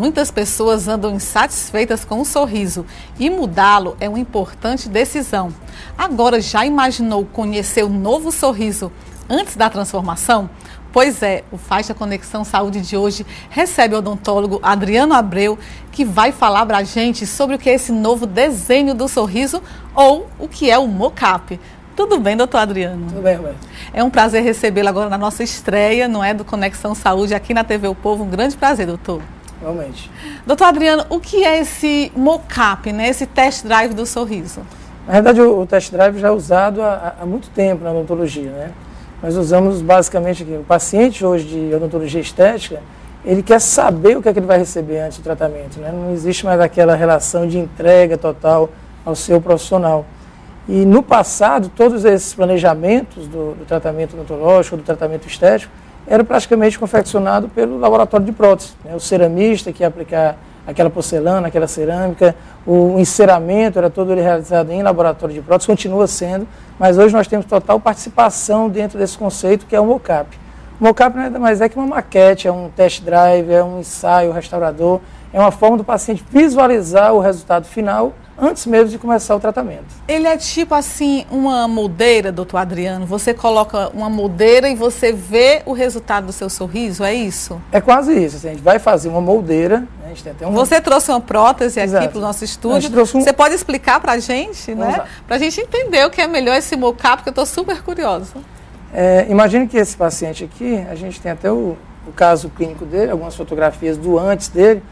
Muitas pessoas andam insatisfeitas com o sorriso e mudá-lo é uma importante decisão. Agora, já imaginou conhecer o novo sorriso antes da transformação? Pois é, o Faixa Conexão Saúde de hoje recebe o odontólogo Adriano Abreu, que vai falar para a gente sobre o que é esse novo desenho do sorriso ou o que é o mocap. Tudo bem, doutor Adriano? Tudo bem, Roberto. É um prazer recebê-lo agora na nossa estreia, não é, do Conexão Saúde aqui na TV O Povo. Um grande prazer, doutor. Realmente. Doutor Adriano, o que é esse mocap, né, esse test drive do sorriso? Na verdade, o test drive já é usado há muito tempo na odontologia, né? Nós usamos basicamente aqui. O paciente hoje de odontologia estética, ele quer saber o que é que ele vai receber antes do tratamento, né? Não existe mais aquela relação de entrega total ao seu profissional. E no passado, todos esses planejamentos do tratamento odontológico, do tratamento estético, eram praticamente confeccionados pelo laboratório de prótese, né? O ceramista que ia aplicar aquela porcelana, aquela cerâmica, o enceramento era todo ele realizado em laboratório de prótese, continua sendo, mas hoje nós temos total participação dentro desse conceito que é o mocap. O mocap nada mais é que uma maquete, é um test drive, é um ensaio restaurador, é uma forma do paciente visualizar o resultado final antes mesmo de começar o tratamento. Ele é tipo assim, uma moldeira, doutor Adriano? Você coloca uma moldeira e você vê o resultado do seu sorriso, é isso? É quase isso, assim, a gente vai fazer uma moldeira, né, a gente tem até Você trouxe uma prótese aqui Exato. para o nosso estúdio, trouxe você pode explicar para a gente, né? lá. Para a gente entender o que é melhor esse mocap, porque eu estou super curiosa. Imagine que esse paciente aqui, a gente tem até o caso clínico dele, algumas fotografias do antes dele,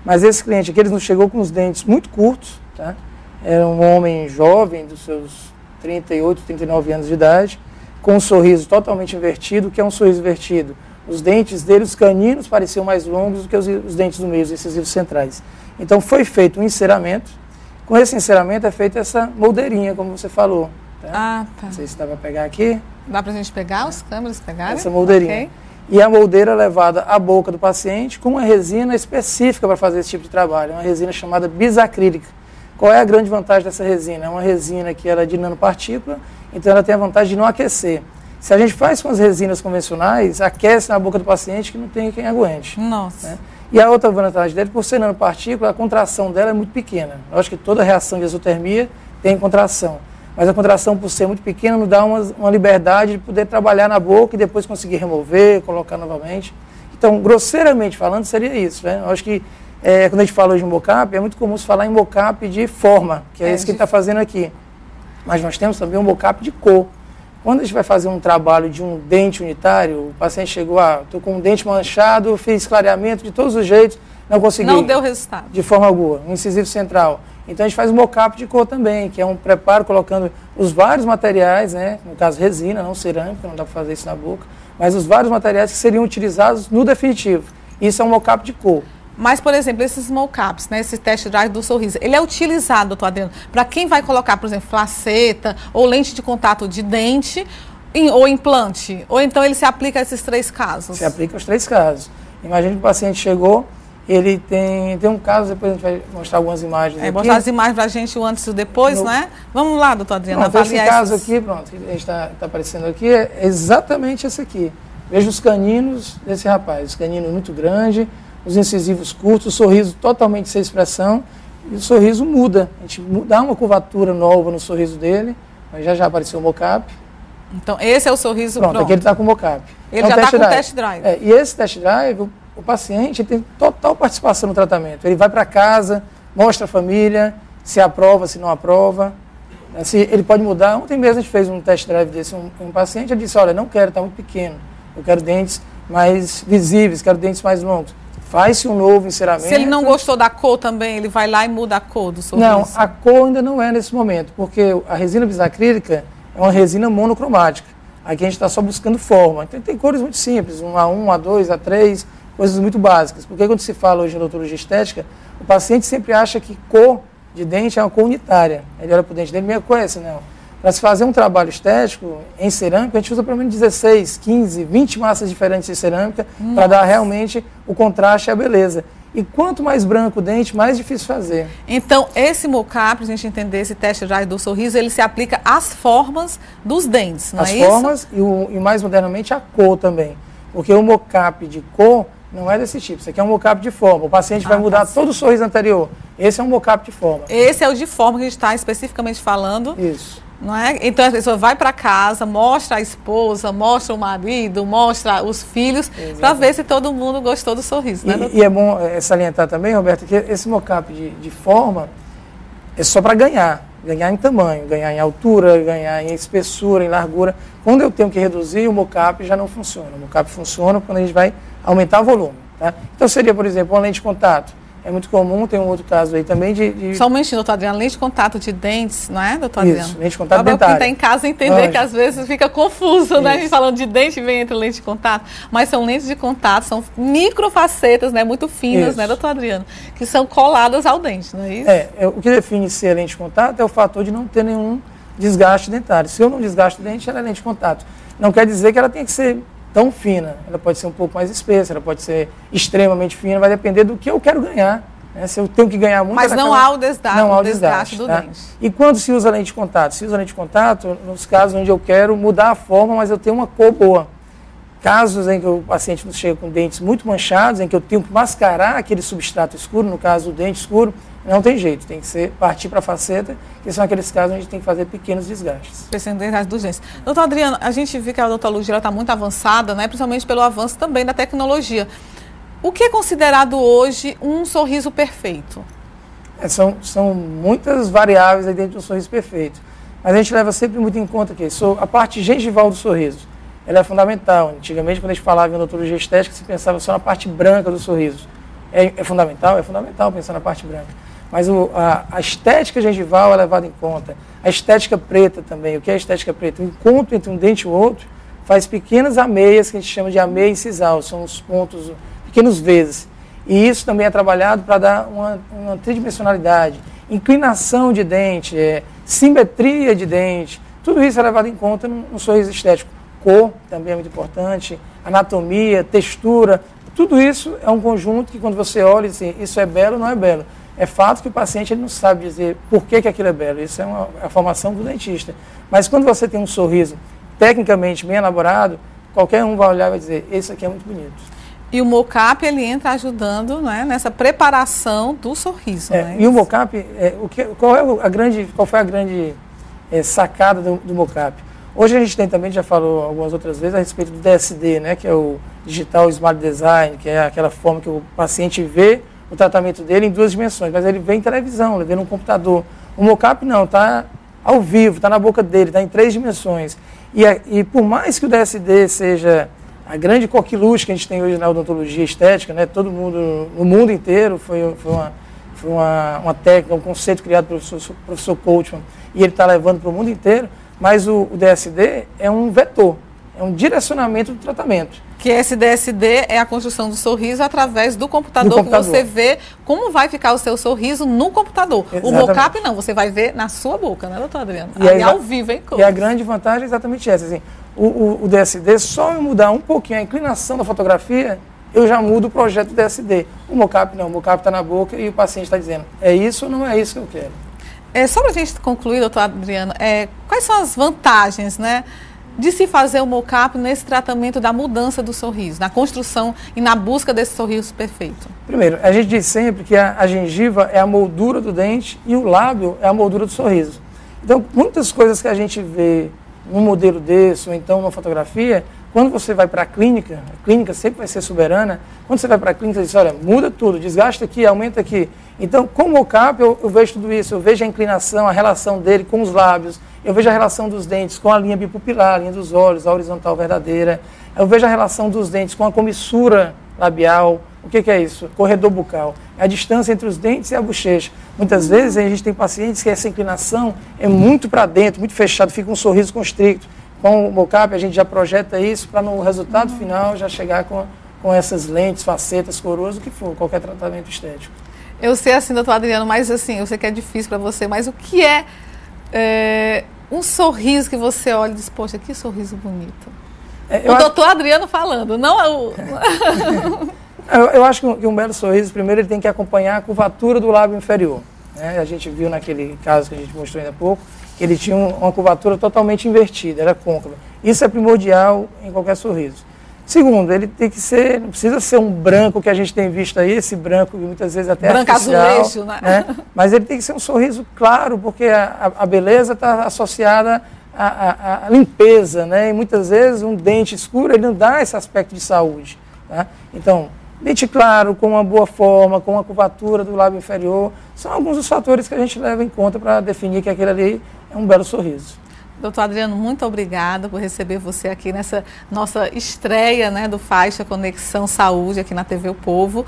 mas esse cliente aqui, ele nos chegou com os dentes muito curtos, tá? Era um homem jovem, dos seus 38, 39 anos de idade, com um sorriso totalmente invertido. O que é um sorriso invertido? Os dentes dele, os caninos, pareciam mais longos do que os dentes do meio, os incisivos centrais. Então foi feito um enceramento. Com esse enceramento é feita essa moldeirinha, como você falou. Tá? Ah, tá. Não sei se dá para pegar aqui. Dá para a gente pegar, os câmeras pegarem? Essa moldeirinha. Okay. E a moldeira levada à boca do paciente com uma resina específica para fazer esse tipo de trabalho, uma resina chamada bisacrílica. Qual é a grande vantagem dessa resina? É uma resina que ela é de nanopartícula, então ela tem a vantagem de não aquecer. Se a gente faz com as resinas convencionais, aquece na boca do paciente que não tem quem aguente. Nossa. Né? E a outra vantagem dele, por ser nanopartícula, a contração dela é muito pequena. Eu acho que toda reação de exotermia tem contração. Mas a contração, por ser muito pequena, nos dá uma liberdade de poder trabalhar na boca e depois conseguir remover, colocar novamente. Então, grosseiramente falando, seria isso, né? Eu acho que quando a gente fala hoje em mocap, é muito comum se falar em mocap de forma, que é esse que ele está fazendo aqui. Mas nós temos também um mocap de cor. Quando a gente vai fazer um trabalho de um dente unitário, o paciente chegou, estou com um dente manchado, fiz clareamento de todos os jeitos, não consegui. Não deu resultado. De forma alguma, um incisivo central. Então a gente faz um mocap de cor também, que é um preparo colocando os vários materiais, né, no caso resina, não cerâmica, não dá para fazer isso na boca, mas os vários materiais que seriam utilizados no definitivo. Isso é um mocap de cor. Mas, por exemplo, esses mocaps, né, esse test drive do sorriso, ele é utilizado, doutor Adriano, para quem vai colocar, por exemplo, faceta ou lente de contato de dente ou implante? Ou então ele se aplica a esses três casos? Se aplica aos três casos. Imagine que o paciente chegou, ele tem um caso, depois a gente vai mostrar algumas imagens aqui. Mostrar as imagens para a gente, o antes e o depois, né? Vamos lá, doutor Adriano, avaliar esse caso aqui, pronto, que a gente está aparecendo aqui, é exatamente esse aqui. Veja os caninos desse rapaz, os caninos muito grandes, os incisivos curtos, o sorriso totalmente sem expressão, e o sorriso muda. A gente dá uma curvatura nova no sorriso dele, mas já apareceu o mocap. Então, esse é o sorriso pronto. Aqui ele está com o mocap. Ele já está com o test drive. E esse test drive, o paciente tem total participação no tratamento. Ele vai para casa, mostra a família, se aprova, se não aprova. Ele pode mudar. Ontem mesmo a gente fez um test drive desse, um paciente, ele disse, olha, não quero, está muito pequeno. Eu quero dentes mais visíveis, quero dentes mais longos. Faz-se um novo enceramento. Se ele não gostou da cor também, ele vai lá e muda a cor do sorriso? Não, a cor ainda não é nesse momento, porque a resina bisacrílica é uma resina monocromática. Aqui a gente está só buscando forma. Então tem cores muito simples, um A1, A2, A3, coisas muito básicas. Porque quando se fala hoje em odontologia estética, o paciente sempre acha que cor de dente é uma cor unitária. Ele olha para o dente dele, minha cor é essa, não. Para se fazer um trabalho estético em cerâmica, a gente usa pelo menos 16, 15, 20 massas diferentes de cerâmica para dar realmente o contraste e a beleza. E quanto mais branco o dente, mais difícil fazer. Então, esse mocap, para a gente entender esse teste drive do sorriso, ele se aplica às formas dos dentes, não é isso? As formas e mais modernamente a cor também. Porque o mocap de cor, não é desse tipo. Isso aqui é um mockup de forma. O paciente vai mudar todo o sorriso anterior. Esse é um mockup de forma. Esse é o de forma que a gente está especificamente falando. Isso. Não é? Então a pessoa vai para casa, mostra a esposa, mostra o marido, mostra os filhos, para ver se todo mundo gostou do sorriso. Né, e é bom salientar também, Roberto, que esse mockup de forma é só para ganhar. Ganhar em tamanho, ganhar em altura, ganhar em espessura, em largura. Quando eu tenho que reduzir, o mockup já não funciona. O mockup funciona quando a gente vai aumentar o volume. Tá? Então seria, por exemplo, uma lente de contato. É muito comum, tem um outro caso aí também de... Só um momentinho, doutor Adriano, lente de contato de dentes, não é, doutor Adriano? Isso, lente de contato dentária. Para quem está em casa entender que às vezes fica confuso, né? A gente falando de dente vem entre lente de contato, mas são lentes de contato, são microfacetas, né? Muito finas, né, doutor Adriano? Que são coladas ao dente, não é isso? O que define ser lente de contato é o fator de não ter nenhum desgaste dentário. Se eu não desgasto o dente, ela é lente de contato. Não quer dizer que ela tem que ser tão fina, ela pode ser um pouco mais espessa, ela pode ser extremamente fina, vai depender do que eu quero ganhar. Né? Se eu tenho que ganhar muito... Mas não há o desgaste do tá? dente. E quando se usa lente de contato? Se usa lente de contato nos casos onde eu quero mudar a forma, mas eu tenho uma cor boa. Casos em que o paciente chega com dentes muito manchados, em que eu tenho que mascarar aquele substrato escuro, no caso o dente escuro, não tem jeito, tem que partir para a faceta, que são aqueles casos onde a gente tem que fazer pequenos desgastes. Pequenos desgastes dos dentes. Doutor Adriano, a gente viu que a odontologia está muito avançada, né, principalmente pelo avanço também da tecnologia. O que é considerado hoje um sorriso perfeito? São muitas variáveis aí dentro do sorriso perfeito, mas a gente leva sempre muito em conta que a parte gengival do sorriso, ela é fundamental. Antigamente, quando a gente falava em odontologia estética, se pensava só na parte branca do sorriso. É fundamental? É fundamental pensar na parte branca. Mas a estética gengival é levada em conta. A estética preta também. O que é a estética preta? O encontro entre um dente e o outro faz pequenas ameias, que a gente chama de ameia incisal. São os pontos, pequenos Vs. E isso também é trabalhado para dar uma tridimensionalidade. Inclinação de dente, simetria de dente. Tudo isso é levado em conta no sorriso estético. Cor também é muito importante, anatomia, textura, tudo isso é um conjunto que quando você olha e diz assim, isso é belo ou não é belo. É fato que o paciente ele não sabe dizer por que aquilo é belo, isso é a formação do dentista. Mas quando você tem um sorriso tecnicamente bem elaborado, qualquer um vai olhar e vai dizer, esse aqui é muito bonito. E o mockup, ele entra ajudando, né, nessa preparação do sorriso. Né? E o mockup, qual foi a grande sacada do mockup? Hoje a gente tem também, já falou algumas outras vezes, a respeito do DSD, né, que é o Digital Smart Design, que é aquela forma que o paciente vê o tratamento dele em duas dimensões, mas ele vê em televisão, ele vê no computador. O mockup não, está ao vivo, está na boca dele, está em 3 dimensões. E por mais que o DSD seja a grande coqueluche que a gente tem hoje na odontologia estética, né, todo mundo, no mundo inteiro, foi uma técnica, um conceito criado pelo professor Coachman, e ele está levando para o mundo inteiro. Mas o DSD é um vetor, é um direcionamento do tratamento. Que esse DSD é a construção do sorriso através do computador, que você vê como vai ficar o seu sorriso no computador. Exatamente. O mockup não, você vai ver na sua boca, né, doutor Adriano? E ao vivo, hein? E a grande vantagem é exatamente essa. Assim, o DSD, só eu mudar um pouquinho a inclinação da fotografia, eu já mudo o projeto do DSD. O mockup não, o mockup está na boca e o paciente está dizendo, é isso ou não é isso que eu quero? Só para a gente concluir, doutor Adriano, quais são as vantagens, né, de se fazer o mockup nesse tratamento da mudança do sorriso, na construção e na busca desse sorriso perfeito? Primeiro, a gente diz sempre que a gengiva é a moldura do dente e o lábio é a moldura do sorriso. Então, muitas coisas que a gente vê num modelo desse ou então numa fotografia, quando você vai para a clínica sempre vai ser soberana, quando você vai para a clínica, você diz, olha, muda tudo, desgasta aqui, aumenta aqui. Então, com o mockup, eu vejo tudo isso, eu vejo a inclinação, a relação dele com os lábios, eu vejo a relação dos dentes com a linha bipupilar, a linha dos olhos, a horizontal verdadeira, eu vejo a relação dos dentes com a comissura labial. O que é isso? Corredor bucal. É a distância entre os dentes e a bochecha. Muitas vezes a gente tem pacientes que essa inclinação é muito para dentro, muito fechado, fica um sorriso constricto. Com o mockup a gente já projeta isso para no resultado final já chegar com essas lentes, facetas, coroas, o que for, qualquer tratamento estético. Eu sei assim, doutor Adriano, mas assim, eu sei que é difícil para você, mas o que é um sorriso que você olha e diz, poxa, que sorriso bonito. O doutor Adriano falando, não é o... Eu acho que um belo sorriso, primeiro, ele tem que acompanhar a curvatura do lábio inferior. Né? A gente viu naquele caso que a gente mostrou ainda há pouco, que ele tinha uma curvatura totalmente invertida, era côncava. Isso é primordial em qualquer sorriso. Segundo, ele tem que ser, não precisa ser um branco que a gente tem visto aí, esse branco muitas vezes até branco azulejo, né? Mas ele tem que ser um sorriso claro, porque a beleza está associada à limpeza, né? E muitas vezes um dente escuro ele não dá esse aspecto de saúde. Tá? Então, dente claro, com uma boa forma, com uma curvatura do lábio inferior, são alguns dos fatores que a gente leva em conta para definir que aquele ali é um belo sorriso. Doutor Adriano, muito obrigada por receber você aqui nessa nossa estreia, né, do Faixa Conexão Saúde aqui na TV O Povo.